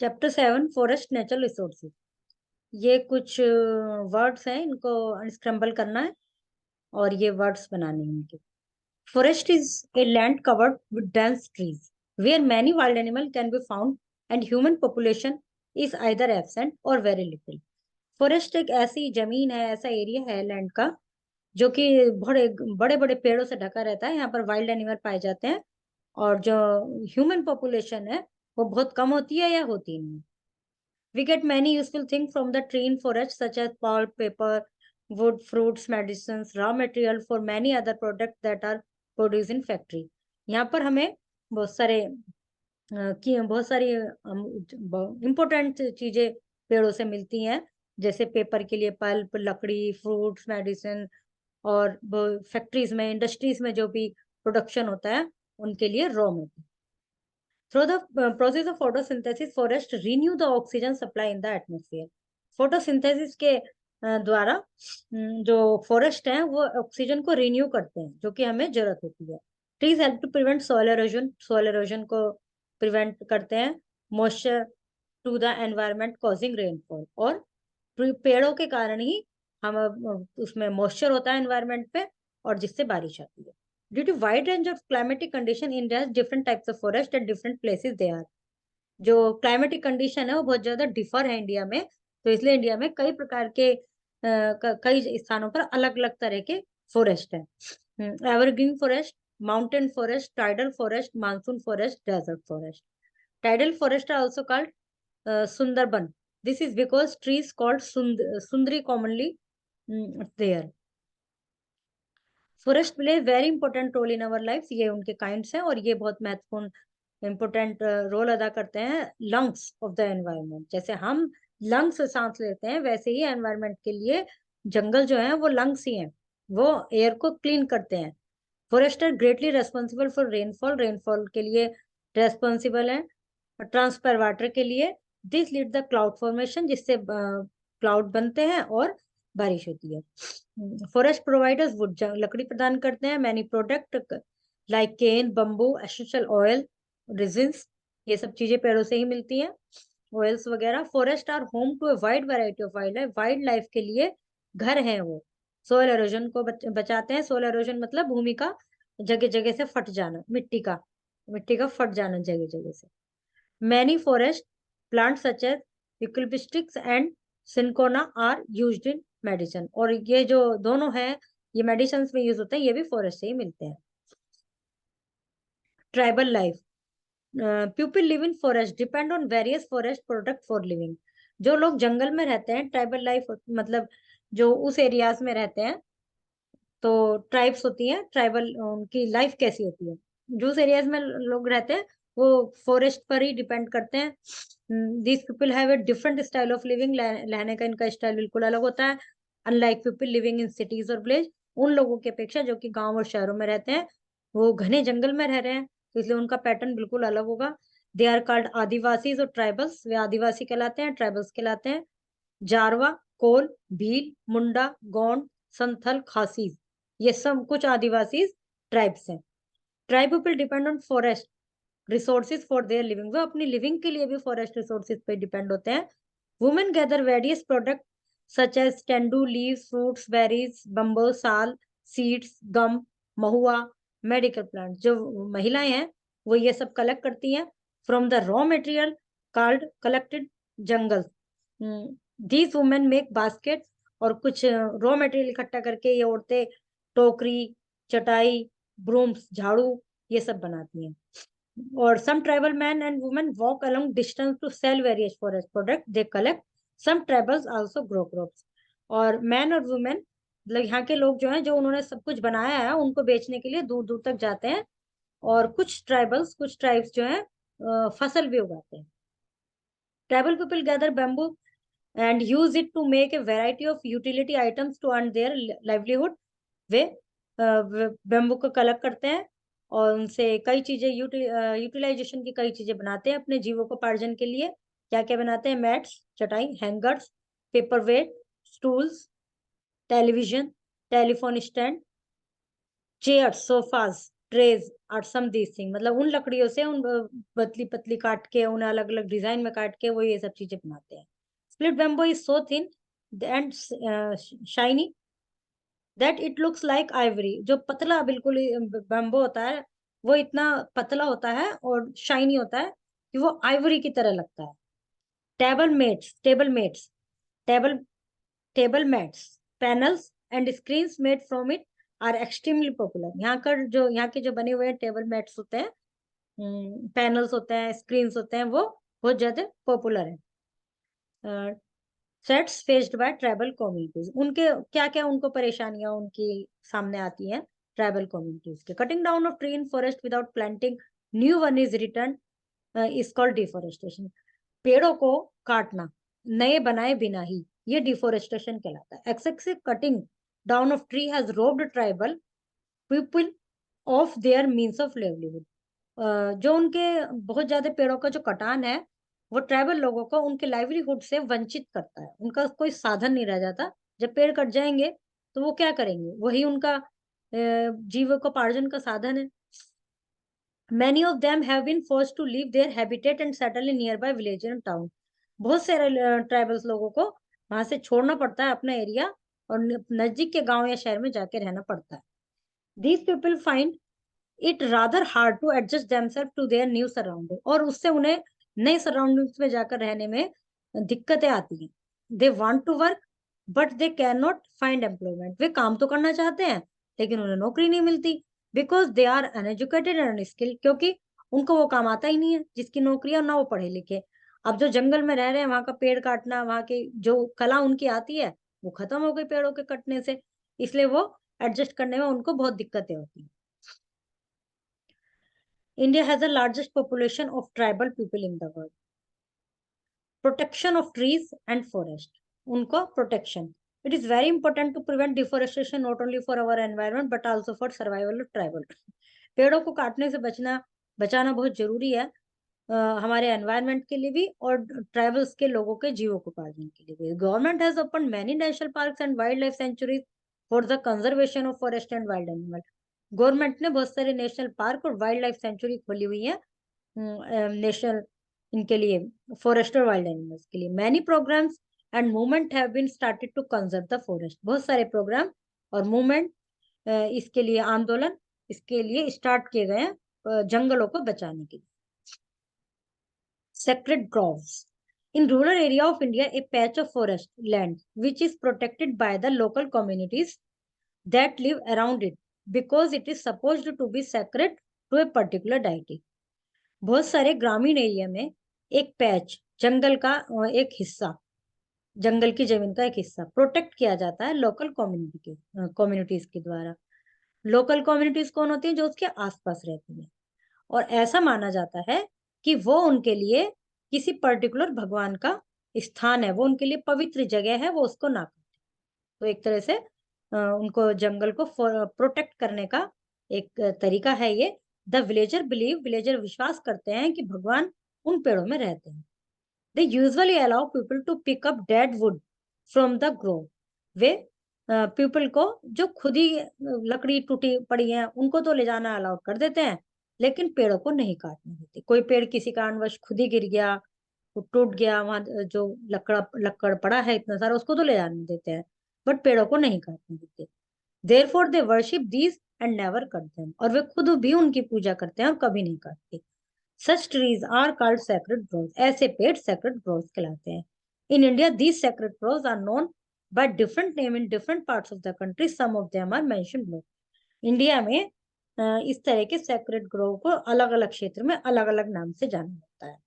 Chapter 7 forest natural resources. ये कुछ words हैं, इनको अनस्क्रम्बल करना है और ये वर्ड्स बनाने हैं इनके। Forest is a land covered with dense trees where many wild animal can be found and human population is either absent और वेरी लिटिल। फॉरेस्ट एक ऐसी जमीन है, ऐसा एरिया है लैंड का जो कि बड़े बड़े बड़े पेड़ों से ढका रहता है। यहाँ पर वाइल्ड एनिमल पाए जाते हैं और जो ह्यूमन पॉपुलेशन है वो बहुत कम होती है या होती नहीं। We get many useful things from the tree in forest, such as pulp, paper, wood, fruits, medicines, raw material for many other products that are produced in factory. यहाँ पर हमें बहुत सारे बहुत सारी इम्पोर्टेंट चीजें पेड़ों से मिलती हैं, जैसे पेपर के लिए पल्प, लकड़ी, फ्रूट्स, मेडिसिन, और फैक्ट्रीज में, इंडस्ट्रीज में जो भी प्रोडक्शन होता है उनके लिए raw material. Through the process of photosynthesis, forest renew the oxygen supply in the atmosphere. Photosynthesis के द्वारा जो फॉरेस्ट है वो ऑक्सीजन को रिन्यू करते हैं, जो कि हमें जरूरत होती है। Trees help to prevent soil erosion, soil erosion को प्रिवेंट करते हैं। Moisture to the environment causing rainfall, और पेड़ों के कारण ही हम उसमें मॉइस्चर होता है एनवायरमेंट पे, और जिससे बारिश आती है। Due to wide range of climatic condition, India has different types of forest at different places they are. जो क्लाइमेटिक कंडीशन है वो बहुत ज्यादा डिफर है इंडिया में, तो इसलिए इंडिया में कई प्रकार के कई स्थानों पर अलग अलग तरह के फॉरेस्ट है। Evergreen forest, mountain forest, tidal forest, monsoon forest, desert forest. Tidal forest are also called Sundarban. This is because trees called sundari commonly there. Forest play very important role in our life, ये उनके kinds हैं और ये बहुत महत्वपूर्ण important role अदा करते हैं लंग्स ऑफ द एनवायरनमेंट। जैसे हम लंग्स से सांस लेते हैं, वैसे ही एनवायरनमेंट के लिए जंगल जो है वो लंग्स ही हैं, वो एयर को क्लीन करते हैं। Forest are greatly responsible for rainfall, rainfall के लिए रेस्पॉन्सिबल है। ट्रांसफर वाटर के लिए, this lead the cloud formation, जिससे क्लाउड बनते हैं और बारिश होती है। फॉरेस्ट प्रोवाइडर्स वुड, लकड़ी प्रदान करते हैं। मैनी प्रोडक्ट लाइक केन, बम्बू, एसेंशियल ऑयल, रेजिन्स, ये सब चीजें पेड़ों से ही मिलती हैं, ऑयल्स वगैरह। Forest are home to a wide variety of wild life, wild life के लिए घर हैं वो। सोयल एरोजन को बचाते हैं। सोयल एरोजन मतलब भूमि का जगह जगह से फट जाना, मिट्टी का फट जाना जगह जगह से। Many forest plant such as eucalyptus and cinchona are used in medicine, और ये जो दोनों है ये मेडिसिन में यूज होते हैं, ये भी फॉरेस्ट से ही मिलते हैं। Tribal life, people live in forest depend on various forest product for living. जो लोग जंगल में रहते हैं, ट्राइबल लाइफ मतलब जो उस एरियाज में रहते हैं, तो ट्राइब्स होती हैं, ट्राइबल उनकी लाइफ कैसी होती है, जो उस एरियाज में लोग रहते हैं वो फॉरेस्ट पर ही डिपेंड करते हैं। These people have a different style of living, रहने का इनका स्टाइल बिल्कुल अलग होता है। Unlike people living in cities और विलेज, उन लोगों की अपेक्षा जो कि गांव और शहरों में रहते हैं, वो घने जंगल में रह रहे हैं, तो इसलिए उनका पैटर्न बिल्कुल अलग होगा। दे आर कॉल्ड आदिवासीज और ट्राइबल्स, वे आदिवासी कहलाते हैं, ट्राइबल्स कहलाते हैं। जारवा, कोल, भील, मुंडा, गोंड, संथल, खासी, ये सब कुछ आदिवासी ट्राइब्स हैं। Tribe people depend on forest resources for their living, वो अपनी लिविंग के लिए भी फॉरेस्ट रिसोर्सेज पे डिपेंड होते हैं। Women gather various product such as tendu, leaves, fruits, berries, bamboo, sal, seeds, gum, mahua, medical plant. जो महिलाएं हैं वो ये सब कलेक्ट करती हैं from the raw material called collected jungle. These women make basket, और कुछ रॉ मटेरियल इकट्ठा करके ये औरतें टोकरी, चटाई, ब्रूम्स, झाड़ू, ये सब बनाती हैं। और some tribal man and women walk along distance to sell various forest product they collect. Some tribals also grow crops, और मैन और वुमेन मतलब यहाँ के लोग जो हैं, जो उन्होंने सब कुछ बनाया है उनको बेचने के लिए दूर दूर तक जाते हैं, और कुछ ट्राइब्स जो हैं फसल भी उगाते हैं। Tribal people gather bamboo and use it to make a variety of utility items to earn their livelihood. Way bamboo को कलेक्ट करते हैं और उनसे कई चीजें यूटिलाइजेशन की कई चीजें बनाते हैं अपने जीवोपार्जन के लिए। क्या क्या बनाते हैं? मैट्स, चटाई, hangers, paper weight, stools, television, telephone stand, chair, sofas, trays are some these thing, मतलब उन लकड़ियों से उन पतली पतली काट के उन्हें अलग अलग डिजाइन में काट के वो ये सब चीजें बनाते हैं। Split bamboo is so thin and shiny that it looks like Ivory. जो पतला बिल्कुल बैम्बो होता है वो इतना पतला होता है और शाइनी होता है कि वो आइवरी की तरह लगता है। Table mats table table mats, panels and screens made from it are extremely popular. यहाँ के जो बने हुए हैं टेबल मैट्स होते हैं, पैनल्स होते हैं, स्क्रीन्स होते हैं, वो बहुत ज्यादा पॉपुलर है। Threats faced by tribal communities, उनके क्या क्या उनको परेशानियां उनकी सामने आती हैं ट्राइबल कम्युनिटीज के। Cutting down of tree in forest without planting new one is return is called deforestation. पेड़ों को काटना नए बनाए बिना ही, ये डिफोरेस्टेशन कहलाता है। Excessive cutting down of tree has robed tribal people of their means of livelihood. जो उनके बहुत ज्यादा पेड़ों का जो कटान है वो ट्राइबल लोगों को उनके लाइवलीहुड से वंचित करता है, उनका कोई साधन नहीं रह जाता। जब पेड़ कट जाएंगे तो वो क्या करेंगे, वही उनका जीविकोपार्जन का साधन है। Many of them have been forced to leave their habitat and settle in nearby village and town। बहुत सारे ट्राइबल्स लोगों को वहां से छोड़ना पड़ता है अपना एरिया और नजदीक के गांव या शहर में जाके रहना पड़ता है। These people find it rather hard to adjust themselves to their new surrounding, और उससे उन्हें नए सराउंडिंग्स में जाकर रहने में दिक्कतें आती हैं। They want to work but they cannot find employment। वे काम तो करना चाहते हैं लेकिन उन्हें नौकरी नहीं मिलती। Because they are uneducated and unskilled, क्योंकि उनको वो काम आता ही नहीं है जिसकी नौकरी है, ना वो पढ़े लिखे। अब जो जंगल में रह रहे हैं वहां का पेड़ काटना, वहां की जो कला उनकी आती है वो खत्म हो गई पेड़ों के कटने से, इसलिए वो एडजस्ट करने में उनको बहुत दिक्कतें होती हैं। India has the largest population of tribal people in the world. Protection of trees and forest, उनको protection. It is very important to prevent deforestation not only for our environment but also for survival of tribal. पेड़ों को काटने से बचाना बहुत जरूरी है, हमारे एनवायरनमेंट के लिए भी और ट्राइबल्स के लोगों के जीवकोपार्जन के लिए भी। Government has open many national parks and wild life sanctuaries for the conservation of forest and wild animal. Government ने बहुत सारे नेशनल पार्क और वाइल्ड लाइफ सेंचुरी खोली हुई है नेशनल इनके लिए, फॉरेस्ट और वाइल्ड एनिमल्स के लिए। Many programs and movement have been started to conserve the forest. बहुत सारे प्रोग्राम और मूवमेंट इसके लिए, आंदोलन इसके लिए स्टार्ट किए गए हैं जंगलों को बचाने के लिए। Sacred groves in rural area of India, a patch of forest land which is protected by the local communities that live around it because it is supposed to be sacred to a particular deity। बहुत सारे ग्रामीण area में एक patch, जंगल का एक हिस्सा, जंगल की जमीन का एक हिस्सा प्रोटेक्ट किया जाता है लोकल कम्युनिटीज के द्वारा। लोकल कम्युनिटीज कौन होती है, जो उसके आसपास रहती है, और ऐसा माना जाता है कि वो उनके लिए किसी पर्टिकुलर भगवान का स्थान है, वो उनके लिए पवित्र जगह है, वो उसको ना काटे। तो एक तरह से उनको जंगल को प्रोटेक्ट करने का एक तरीका है ये। द विलेजर विश्वास करते हैं कि भगवान उन पेड़ों में रहते हैं। They usually allow people to pick up dead wood from the grove. वे पीपल को जो खुद ही लकड़ी टूटी पड़ी है उनको तो ले जाना अलाउ कर देते हैं, लेकिन पेड़ों को नहीं काटने देते। कोई पेड़ किसी कारणवश खुद ही गिर गया, वो टूट गया, वहां जो लकड़ पड़ा है इतना सारा, उसको तो ले जाने देते हैं, बट पेड़ों को नहीं काटने देते। Therefore they worship these and never cut them, और वे खुद भी उनकी पूजा करते हैं और कभी नहीं काटते। Such trees are called sacred groves, ऐसे पेड़ सैक्रेड ग्रोव्स कहलाते हैं। In India these sacred groves are known by different name in different parts of the country, some of them are mentioned below. India में इस तरह के sacred Grove को अलग अलग क्षेत्र में अलग अलग नाम से जाना जाता है।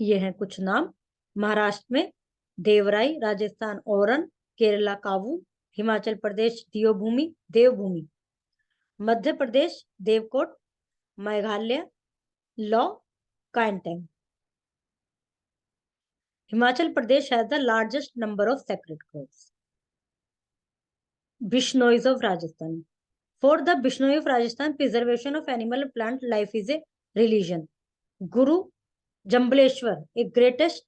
ये हैं कुछ नाम। महाराष्ट्र में Devrai, Rajasthan Oran, Kerala Kavu, Himachal Pradesh Devbhumi, Madhya Pradesh Devkot, Meghalaya Law Kyntang. Himachal Pradesh has the largest number of sacred groves. Bishnois of Rajasthan, for the Bishnoi of Rajasthan preservation of animal plant life is a religion. Guru Jambheshwar, a greatest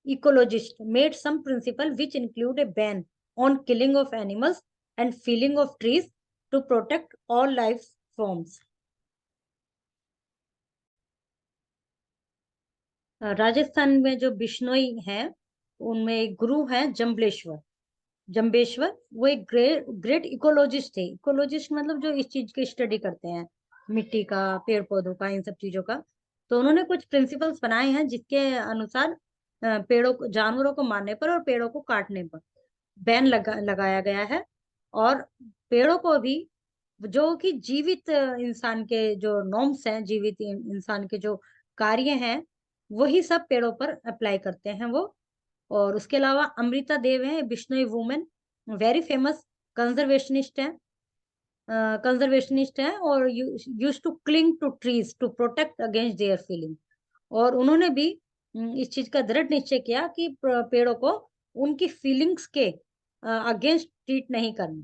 ecologist, made some principle which include a ban on killing of animals and felling of trees to protect all life forms. Rajasthan में जो बिश्नोई है उनमें एक गुरु है जम्बलेश्वर। जम्बेश्वर वो एक great ecologist थे। Ecologist मतलब जो इस चीज की स्टडी करते हैं, मिट्टी का, पेड़ पौधों का, इन सब चीजों का। तो उन्होंने कुछ प्रिंसिपल्स बनाए हैं जिसके अनुसार पेड़ों को, जानवरों को मारने पर और पेड़ों को काटने पर बैन लगाया गया है। और पेड़ों को भी, जो कि जीवित इंसान के जो नॉर्म्स हैं, जीवित इंसान के जो कार्य हैं, वही सब पेड़ों पर अप्लाई करते हैं वो। और उसके अलावा अमृता देव है, Bishnoi women, very famous conservationist है। और use to cling to trees to protect against their felling. और उन्होंने भी इस चीज का दृढ़ निश्चय किया कि पेड़ों को उनकी फीलिंग्स के अगेंस्ट ट्रीट नहीं करना।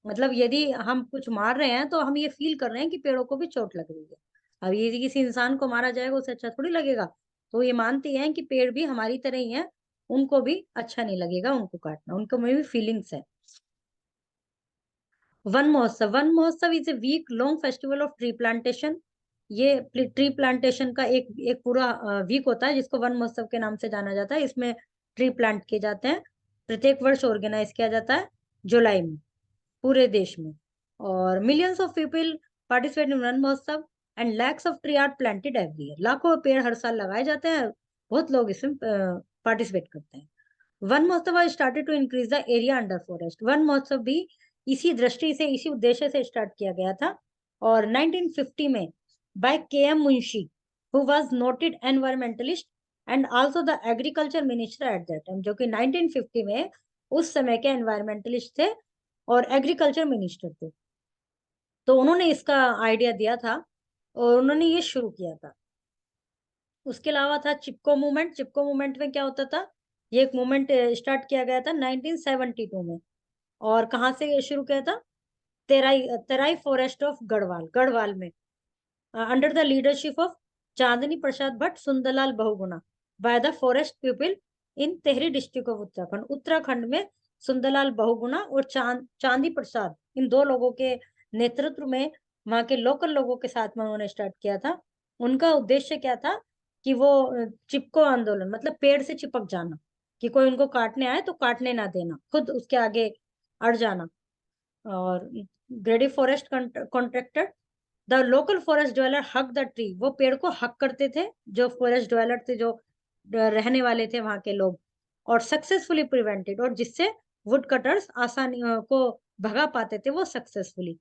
मतलब यदि हम कुछ मार रहे हैं तो हम ये फील कर रहे हैं कि पेड़ों को भी चोट लग रही है। अब यदि किसी इंसान को मारा जाएगा उसे अच्छा थोड़ी लगेगा। तो ये मानती हैं कि पेड़ भी हमारी तरह ही है, उनको भी अच्छा नहीं लगेगा उनको काटना, उनको में भी फीलिंग्स है। Van Mahotsav is a week long festival of tree plantation. ये ट्री प्लांटेशन का एक एक पूरा वीक होता है जिसको वन महोत्सव के नाम से जाना जाता है। इसमें ट्री प्लांट किए जाते हैं। प्रत्येक वर्ष ऑर्गेनाइज किया जाता है जुलाई में, पूरे देश में। और millions of people participate in Van Mahotsav and lakhs of tree are planted every year. लाखों पेड़ हर साल लगाए जाते हैं, बहुत लोग इसमें पार्टिसिपेट करते हैं। Van Mahotsav started to increase the area under forest. Van Mahotsav भी इसी दृष्टि से, इसी उद्देश्य से स्टार्ट किया गया था। और 1950 में बाय के.एम. Munshi, who was noted environmentalist and also the agriculture minister at that time, जो कि 1950 में उस समय के एनवायरमेंटलिस्ट थे और एग्रीकल्चर मिनिस्टर थे। तो उन्होंने इसका आइडिया दिया था और उन्होंने ये शुरू किया था। उसके अलावा था चिपको मूवमेंट। चिपको मूवमेंट में क्या होता था, ये एक मूवमेंट स्टार्ट किया गया था 1972 में। और कहाँ से शुरू किया था, तेराई तेराई फॉरेस्ट ऑफ गढ़वाल, गढ़वाल में, under the leadership of Chandni Prasad Bhatt, Sunderlal Bahuguna, by the forest people in Tehri district of Uttarakhand. Uttarakhand में सुंदरलाल बहुगुणा और चांदी प्रसाद, इन दो लोगों के नेतृत्व में, वहां के लोकल लोगों के साथ में उन्होंने स्टार्ट किया था। उनका उद्देश्य क्या था कि वो चिपको आंदोलन, मतलब पेड़ से चिपक जाना, कि कोई उनको काटने आए तो काटने ना देना, खुद उसके आगे अड़ जाना। और ग्रेडी forest contractor, the local forest dweller हक द ट्री, वो पेड़ को हक करते थे, जो फॉरेस्ट ड्वेलर थे, जो रहने वाले थे वहां के लोग। और सक्सेसफुली प्रिवेंटेड, और जिससे वुड कटर्स आसानी को भगा पाते थे वो सक्सेसफुली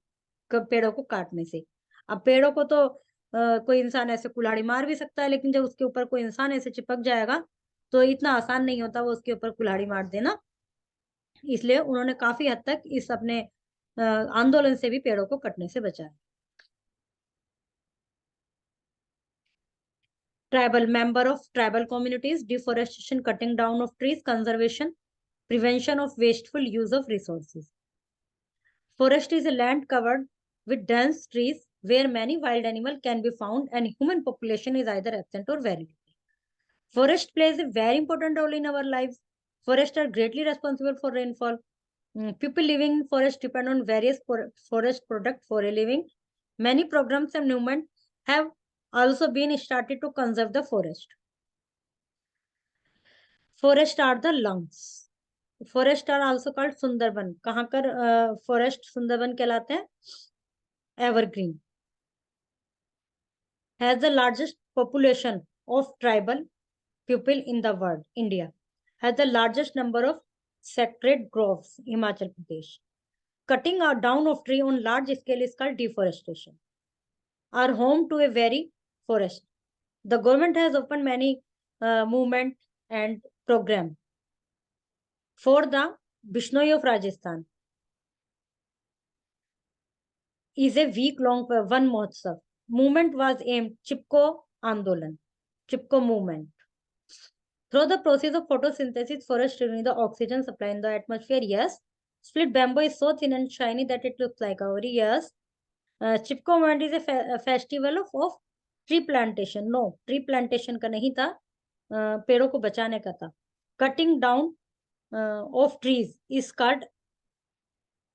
पेड़ों को काटने से। अब पेड़ों को तो कोई इंसान ऐसे कुल्हाड़ी मार भी सकता है, लेकिन जब उसके ऊपर कोई इंसान ऐसे चिपक जाएगा तो इतना आसान नहीं होता वो उसके ऊपर कुल्हाड़ी मार देना। इसलिए उन्होंने काफी हद तक इस अपने आंदोलन से भी पेड़ों को कटने से बचाया। Tribal member of tribal communities, deforestation, cutting down of trees, conservation, prevention of wasteful use of resources. Forest is a land covered with dense trees where many wild animals can be found and human population is either absent or very little. Forest plays a very important role in our lives. Forests are greatly responsible for rainfall. People living in forest depend on various forest products for a living. Many programs and movements have also been started to conserve the forest. Forests are the lungs. Forest are also called Sundarban. कहाँ कर forest Sundarban कहलाते हैं, evergreen. Has the largest population of tribal people in the world. India has the largest number of sacred groves. Himachal Pradesh. Cutting down of tree on large scale is called deforestation. Are home to a very forest. The government has open many movement and program for the Bishnoi of Rajasthan is a week-long one Mahotsav. Movement was aimed Chipko Andolan, Chipko movement. Through the process of photosynthesis, forest renew the oxygen supply in the atmosphere. Yes, split bamboo is so thin and shiny that it looks like ivory. Yes, Chipko movement is a festival of tree plantation. No, tree plantation का नहीं था, पेड़ों को बचाने का था। Cutting down of trees is called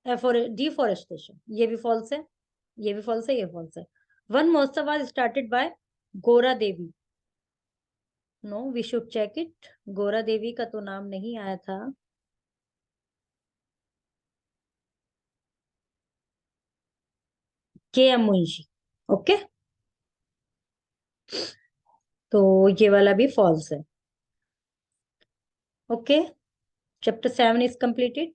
deforestation, ये भी फॉल्स है, ये भी फॉल्स है, ये फॉल्स है। वन महोत्सव was started by Gaura Devi. No, we should check it. Gaura Devi का तो नाम नहीं आया था। के एम मुंशी। ओके, तो ये वाला भी फॉल्स है। Okay, chapter 7 is completed.